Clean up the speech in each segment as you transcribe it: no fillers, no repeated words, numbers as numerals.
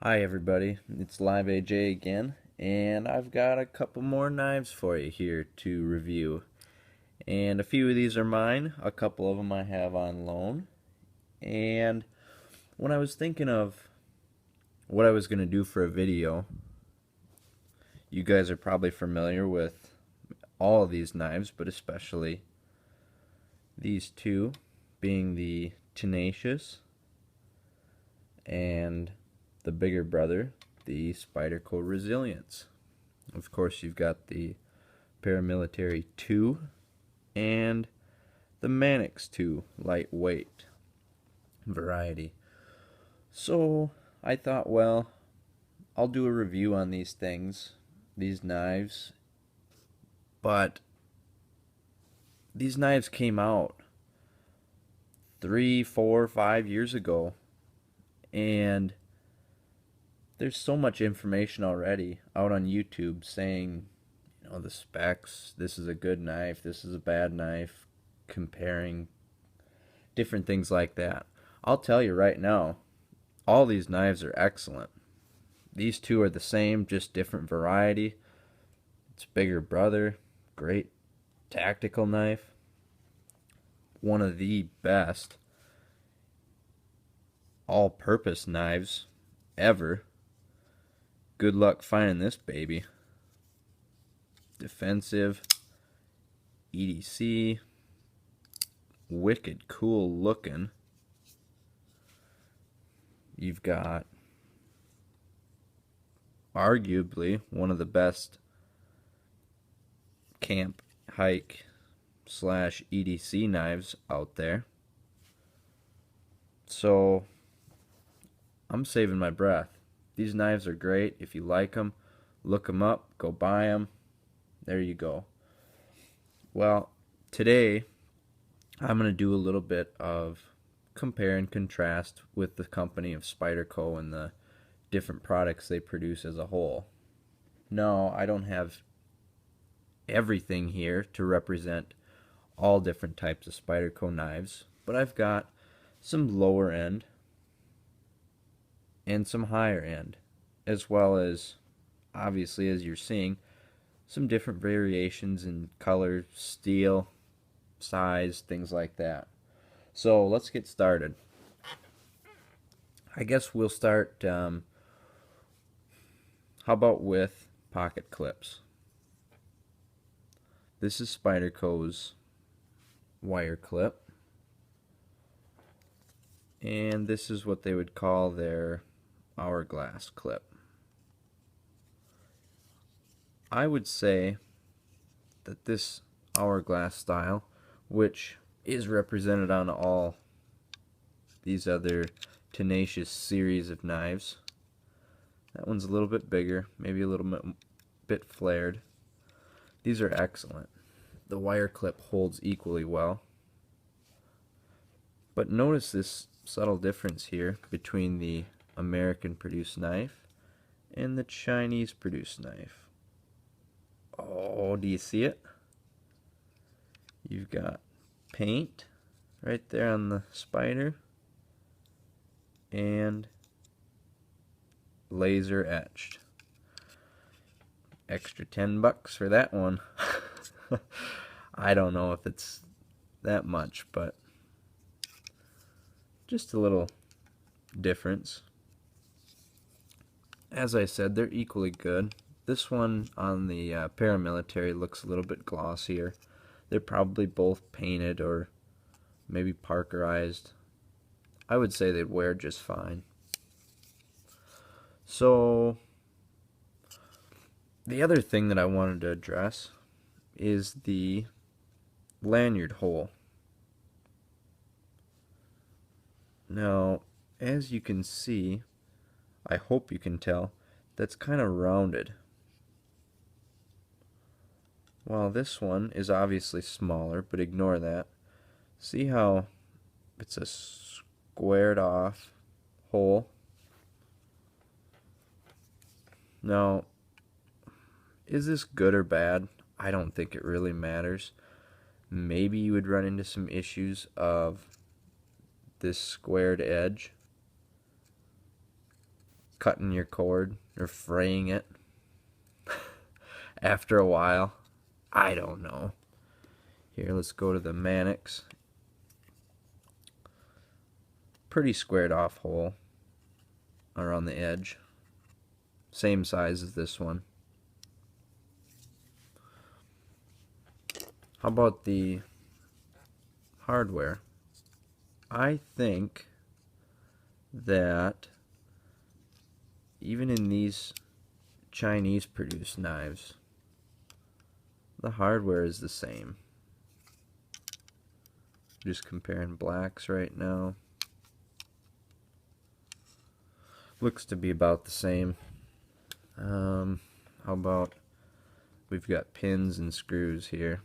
Hi everybody, it's Live AJ again, and I've got a couple more knives for you here to review. And a few of these are mine, a couple of them I have on loan. And when I was thinking of what I was going to do for a video, you guys are probably familiar with all of these knives, but especially these two, being the Tenacious and the bigger brother, the Spyderco Resilience. Of course, you've got the Paramilitary 2 and the Mannix 2 lightweight variety. So I thought, well, I'll do a review on these things, these knives, but these knives came out 3, 4, 5 years ago, and there's so much information already out on YouTube saying, the specs, this is a good knife, this is a bad knife, comparing different things like that. I'll tell you right now, all these knives are excellent. These two are the same, just different variety. It's bigger brother, great tactical knife. One of the best all-purpose knives ever. Good luck finding this baby. Defensive, EDC, wicked cool looking. You've got arguably one of the best camp, hike, / EDC knives out there. So I'm saving my breath. These knives are great. If you like them, look them up, go buy them. There you go. Well, today I'm going to do a little bit of compare and contrast with the company of Spyderco and the different products they produce as a whole. No, I don't have everything here to represent all different types of Spyderco knives, but I've got some lower end and some higher end, as well as, obviously, as you're seeing, some different variations in color, steel, size, things like that. So let's get started. I guess we'll start, how about with pocket clips? This is Spyderco's wire clip, and this is what they would call their hourglass clip. I would say that this hourglass style, which is represented on all these other Tenacious series of knives, that one's a little bit bigger, maybe a little bit flared. These are excellent. The wire clip holds equally well. But notice this subtle difference here between the American produced knife and the Chinese produced knife. Oh, do you see it? You've got paint right there on the Spyder and laser etched. Extra $10 for that one. I don't know if it's that much, but just a little difference. As I said, they're equally good. This one on the Paramilitary looks a little bit glossier. They're probably both painted or maybe parkerized. I would say they'd wear just fine. So the other thing that I wanted to address is the lanyard hole. Now, as you can see, I hope you can tell, that's kind of rounded. While this one is obviously smaller, but ignore that. See how it's a squared off hole? Now, is this good or bad? I don't think it really matters. Maybe you would run into some issues of this squared edge cutting your cord or fraying it after a while. I don't know. Here, let's go to the Mannix. Pretty squared off hole around the edge. Same size as this one. How about the hardware? I think that even in these Chinese produced knives, the hardware is the same. Just comparing blacks right now. Looks to be about the same. How about we've got pins and screws here.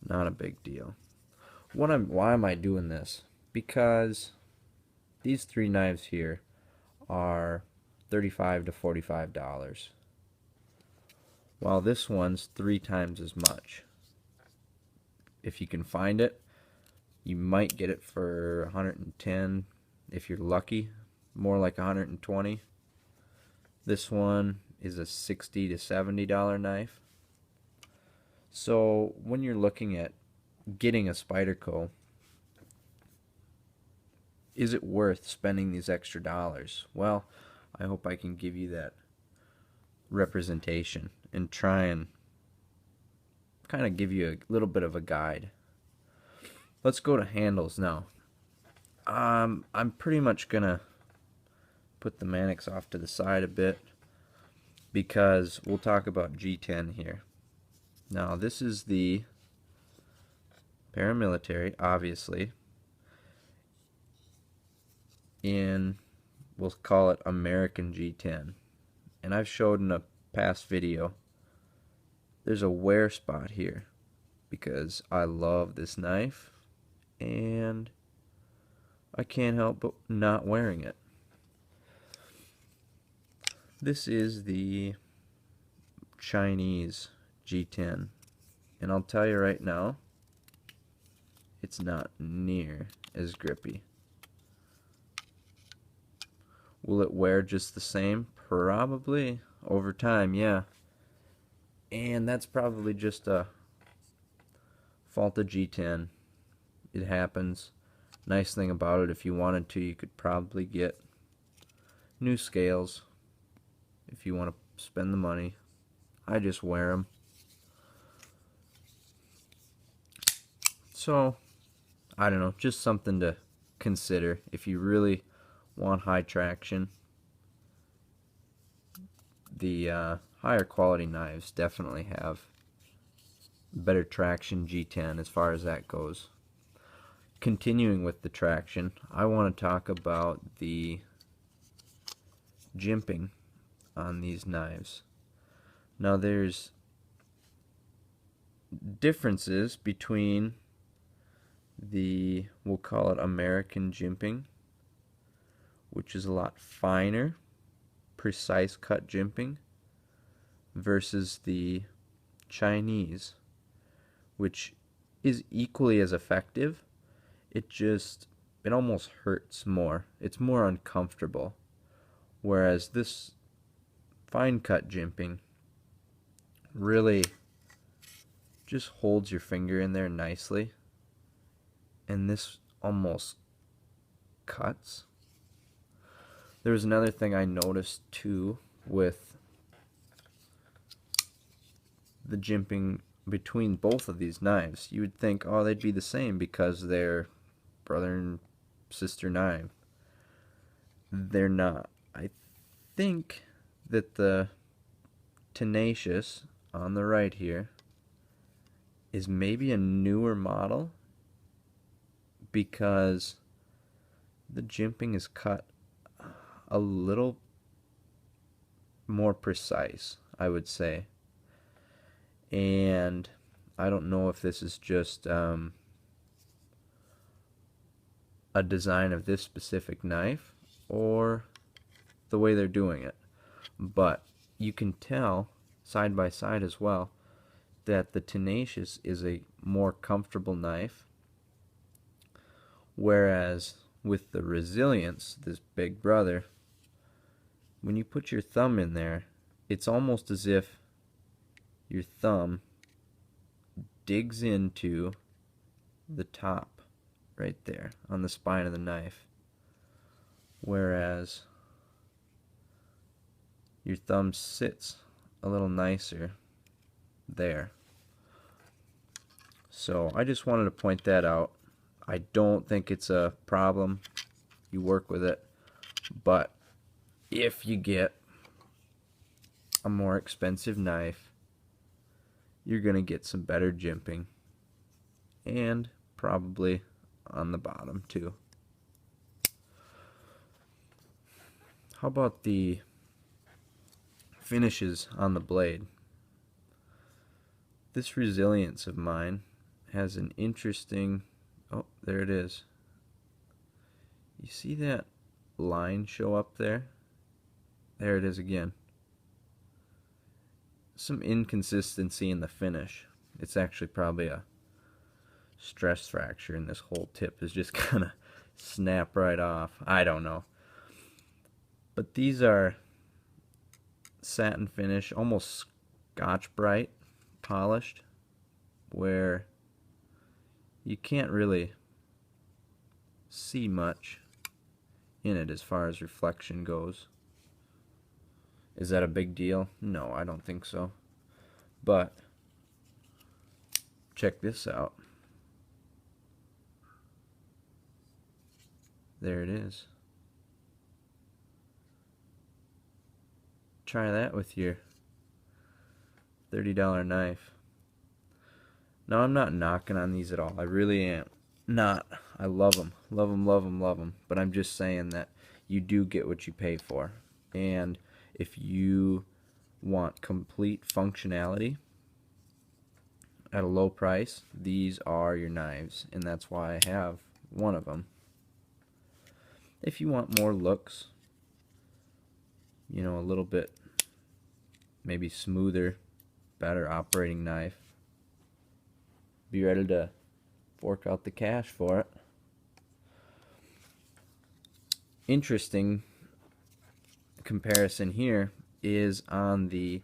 Not a big deal. Why am I doing this? Because these three knives here are $35 to $45, while this one's 3 times as much. If you can find it, you might get it for $110 if you're lucky, more like $120. This one is a $60 to $70 knife. So when you're looking at getting a Spyderco, is it worth spending these extra dollars? Well, I hope I can give you that representation and try and kind of give you a little bit of a guide. Let's go to handles now. I'm pretty much gonna put the Mannix off to the side a bit because we'll talk about G10 here. Now this is the paramilitary, obviously, in, we'll call it American G10. And I've showed in a past video, there's a wear spot here because I love this knife and I can't help but not wearing it. This is the Chinese G10, and I'll tell you right now, it's not near as grippy. Will it wear just the same? Probably. Over time, yeah. And that's probably just a fault of G10. It happens. Nice thing about it, if you wanted to, you could probably get new scales if you want to spend the money. I just wear them. So, I don't know, just something to consider if you really want high traction. The higher quality knives definitely have better traction G10 as far as that goes. Continuing with the traction, I want to talk about the jimping on these knives. Now there's differences between the, we'll call it American jimping, which is a lot finer, precise cut jimping, versus the Chinese, which is equally as effective. It almost hurts more. It's more uncomfortable. Whereas this fine cut jimping really just holds your finger in there nicely. And this almost cuts. There was another thing I noticed too with the jimping between both of these knives. You would think, oh, they'd be the same because they're brother and sister knife. They're not. I think that the Tenacious on the right here is maybe a newer model because the jimping is cut a little more precise, I would say. And I don't know if this is just a design of this specific knife or the way they're doing it, but you can tell side by side as well that the Tenacious is a more comfortable knife, whereas with the resilience, this big brother, when you put your thumb in there, it's almost as if your thumb digs into the top right there on the spine of the knife, whereas your thumb sits a little nicer there. So I just wanted to point that out. I don't think it's a problem. You work with it. But if you get a more expensive knife, you're going to get some better jimping. And probably on the bottom too. How about the finishes on the blade? This resilience of mine has an interesting, oh, there it is. You see that line show up there? There it is again. Some inconsistency in the finish. It's actually probably a stress fracture, and this whole tip is just gonna snap right off. I don't know. But these are satin finish, almost Scotch Brite polished, where you can't really see much in it as far as reflection goes. Is that a big deal? No, I don't think so. But check this out. There it is. Try that with your $30 knife. Now, I'm not knocking on these at all. I really am not. I love them. Love them, love them, love them. But I'm just saying that you do get what you pay for. And if you want complete functionality at a low price, these are your knives. And that's why I have one of them. If you want more looks, you know, a little bit maybe smoother, better operating knife, be ready to fork out the cash for it. Interesting comparison here is on the,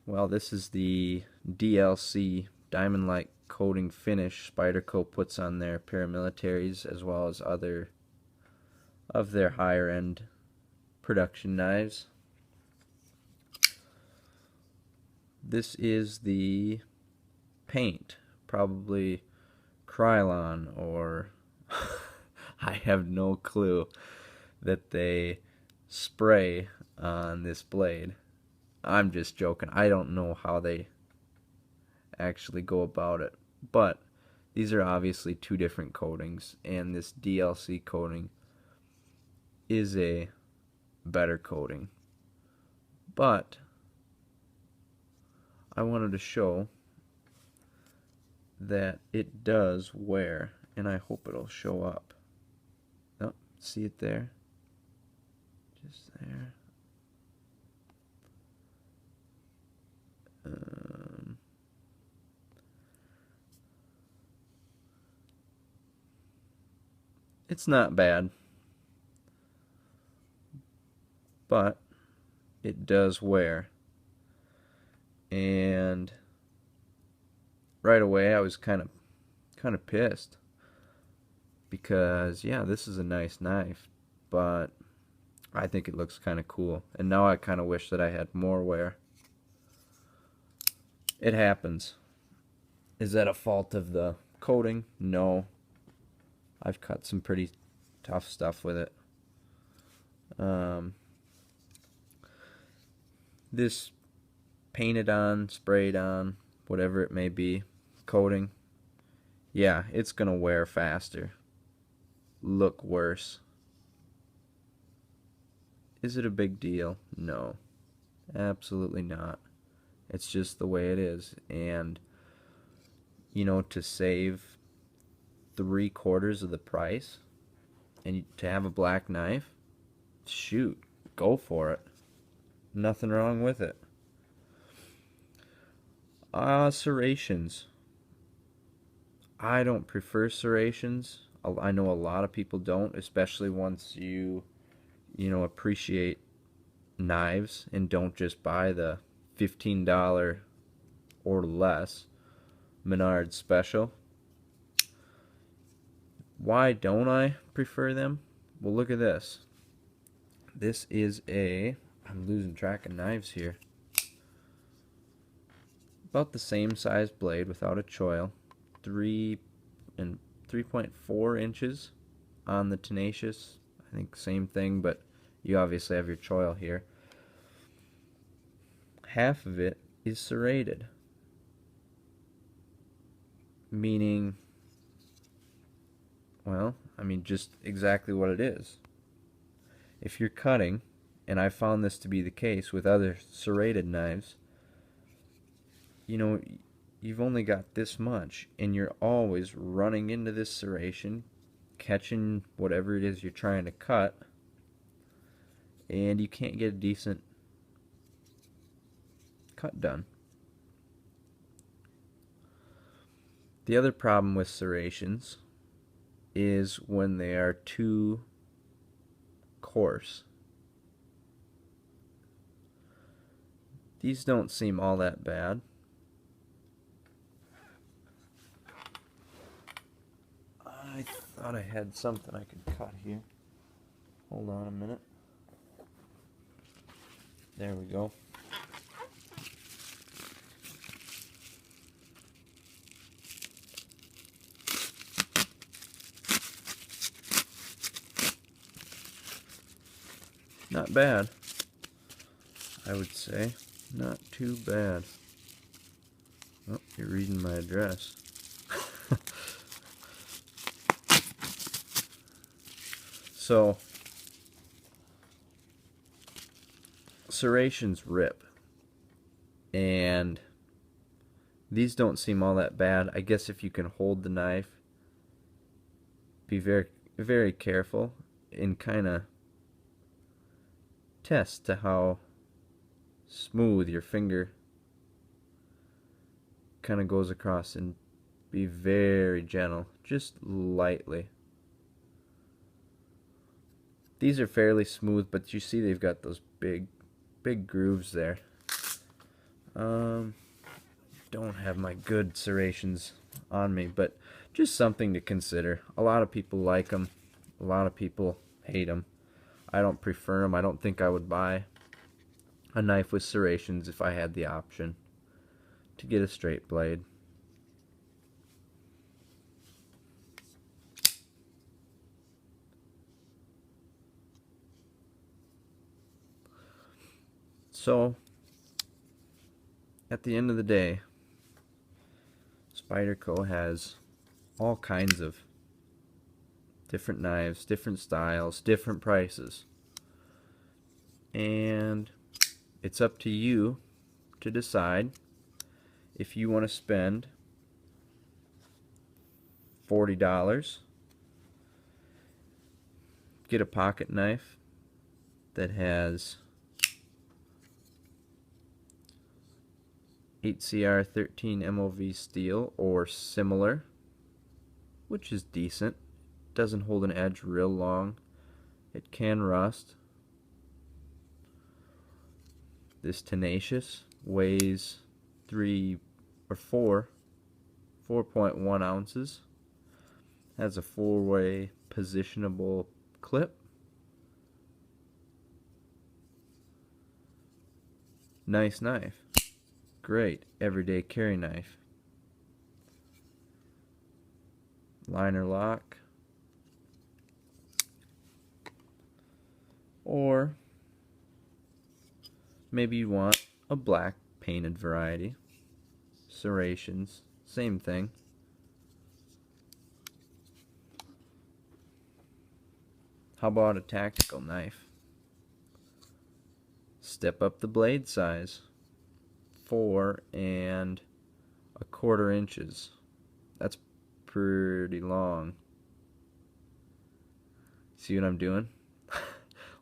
well, this is the DLC diamond-like coating finish Spyderco puts on their paramilitaries as well as other of their higher end production knives. This is the paint, probably Krylon, or I have no clue, that they spray on this blade. I'm just joking. I don't know how they actually go about it, but these are obviously two different coatings, and this DLC coating is a better coating. But I wanted to show that it does wear, and I hope it'll show up. Oh, see it there? Just there. It's not bad, but it does wear. And right away I was kind of pissed, because yeah, this is a nice knife, but I think it looks kind of cool, and now I kind of wish that I had more wear. It happens. Is that a fault of the coating? No. I've cut some pretty tough stuff with it. This painted on, sprayed on, whatever it may be, coating, yeah, it's gonna wear faster, look worse. Is it a big deal? No, absolutely not. It's just the way it is. And you know, to save 3/4 of the price and to have a black knife, shoot, go for it. Nothing wrong with it. Serrations. I don't prefer serrations, I know a lot of people don't, especially once you appreciate knives and don't just buy the $15 or less Menards special. Why don't I prefer them? Well, look at this. This is I'm losing track of knives here. About the same size blade without a choil. 3.4 inches on the tenacious. I think same thing, but you obviously have your choil here. Half of it is serrated, meaning, well, I mean just exactly what it is. If you're cutting, and I found this to be the case with other serrated knives, you've only got this much, and you're always running into this serration, catching whatever it is you're trying to cut, and you can't get a decent cut done. The other problem with serrations is when they are too coarse. These don't seem all that bad. I thought I had something I could cut here. Hold on a minute. There we go. Not bad, I would say. Not too bad. Oh, you're reading my address. So, serrations rip, and these don't seem all that bad. I guess if you can hold the knife, be very, very careful, and kind of test to how smooth your finger kind of goes across, and be very gentle, just lightly. These are fairly smooth, but you see they've got those big grooves there. Don't have my good serrations on me, but just something to consider. A lot of people like them. A lot of people hate them. I don't prefer them. I don't think I would buy a knife with serrations if I had the option to get a straight blade. So, at the end of the day, Spyderco has all kinds of different knives, different styles, different prices. And it's up to you to decide if you want to spend $40, get a pocket knife that has 8CR13 MOV steel or similar, which is decent. Doesn't hold an edge real long. It can rust. This tenacious weighs 4.1 ounces. Has a 4-way positionable clip. Nice knife. Great everyday carry knife. Liner lock. Or maybe you want a black painted variety. Serrations, same thing. How about a tactical knife? Step up the blade size. 4.25 inches. That's pretty long. See what I'm doing?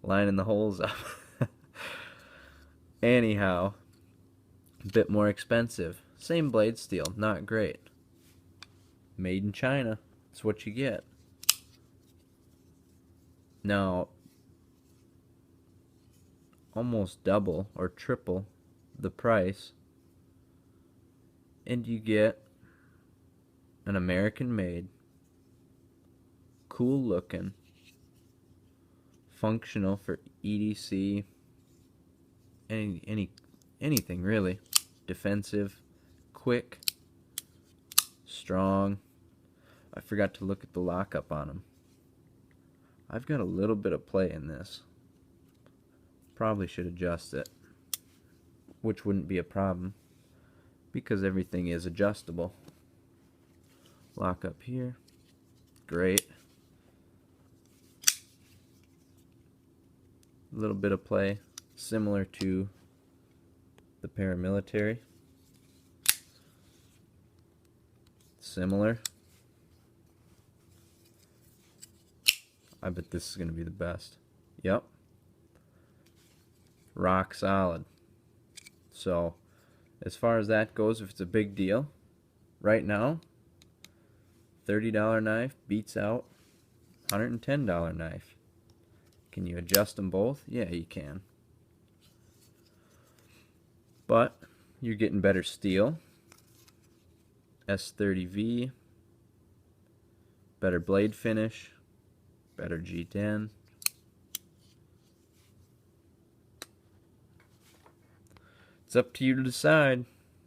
Lining the holes up. Anyhow, a bit more expensive. Same blade steel, not great. Made in China. That's what you get. Now, almost double or triple the price, and you get an American made, cool looking, functional for EDC, anything really, defensive, quick, strong. I forgot to look at the lockup on them. I've got a little bit of play in this. Probably should adjust it, which wouldn't be a problem because everything is adjustable. Lock up here. Great. A little bit of play, similar to the paramilitary. Similar. I bet this is going to be the best. Yep. Rock solid. So, as far as that goes, if it's a big deal, right now, $30 knife beats out $110 knife. Can you adjust them both? Yeah, you can. But you're getting better steel. S30V. Better blade finish. Better G10. It's up to you to decide.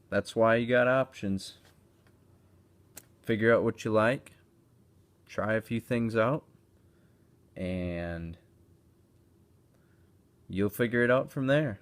That's why you got options. Figure out what you like. Try a few things out. And you'll figure it out from there.